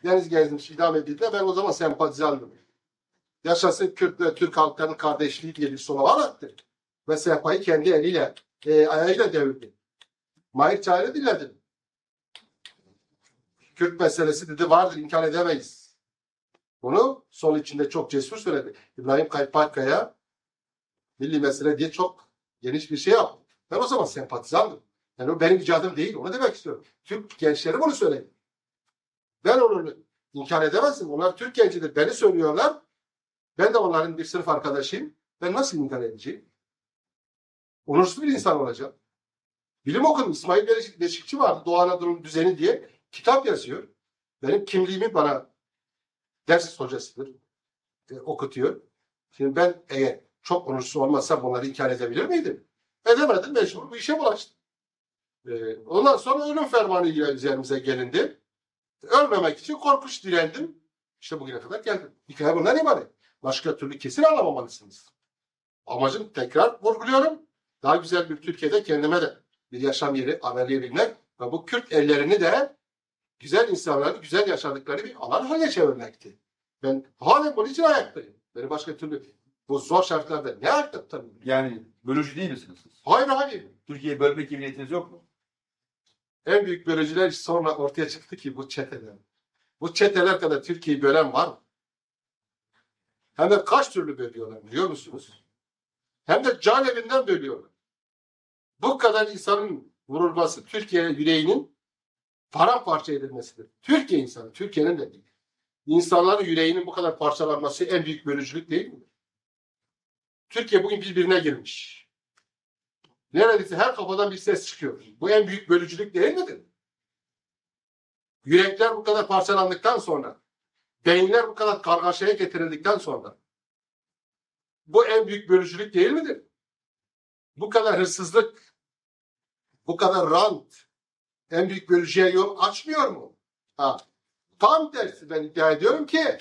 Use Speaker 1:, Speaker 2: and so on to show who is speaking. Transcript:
Speaker 1: Deniz Gezmiş idam edildi. Ben o zaman sempatizandım. Yaşasın Kürt ve Türk halklarının kardeşliği diye bir slogan attı. Ve sehpayı kendi eliyle, ayağıyla devirdi. Mahir Çayır'ı dinledim. Kürt meselesi dedi vardır, inkar edemeyiz. Bunu sol içinde çok cesur söyledi. İbrahim Kaypakkaya milli mesele diye çok geniş bir şey yaptı. Ben o zaman sempatizandım. Yani o benim icadım değil. Onu demek istiyorum. Türk gençleri bunu söyledi. Ben onu inkar edemezdim. Onlar Türk gencidir. Beni söylüyorlar. Ben de onların bir sınıf arkadaşıyım. Ben nasıl inkar edeceğim? Onursuz bir insan olacağım. Bilim okudum. İsmail Beşikçi vardı. Doğu Anadolu'nun düzeni diye kitap yazıyor. Benim kimliğimi bana ders hocasıdır. Okutuyor. Şimdi ben eğer çok onursuz olmazsam onları inkar edebilir miydim? Edemedim. Mecbur bu işe bulaştım. Ondan sonra ölüm fermanı ile üzerimize gelindi. Ölmemek için korkunç direndim. İşte bugüne kadar geldim. Hikaye bundan ibaret. Başka türlü kesin anlamamalısınız. Amacım tekrar vurguluyorum. Daha güzel bir Türkiye'de kendime de bir yaşam yeri aralayabilmek ve bu Kürt ellerini de güzel insanların güzel yaşadıkları bir alan haline çevirmekti. Ben halen bunun için ayaktayım. Beni başka türlü bu zor şartlarda ne ayakta tutabilirim?
Speaker 2: Yani bölücü değil misiniz siz?
Speaker 1: Hayır.
Speaker 2: Türkiye'yi bölmek gibi niyetiniz yok mu?
Speaker 1: En büyük bölücüler sonra ortaya çıktı ki bu çeteler. Bu çeteler kadar Türkiye'yi bölen var mı? Hem de kaç türlü bölüyorlar biliyor musunuz? Hem de can evinden bölüyorlar. Bu kadar insanın vurulması Türkiye yüreğinin paramparça edilmesidir. Türkiye insanı, Türkiye'nin de değil. İnsanların yüreğinin bu kadar parçalanması en büyük bölücülük değil mi? Türkiye bugün birbirine girmiş. Neredeyse her kafadan bir ses çıkıyor. Bu en büyük bölücülük değil midir? Yürekler bu kadar parçalandıktan sonra, beyinler bu kadar kargaşaya getirildikten sonra, bu en büyük bölücülük değil midir? Bu kadar hırsızlık, bu kadar rant, en büyük bölücüye yol açmıyor mu? Tam tersi ben iddia ediyorum ki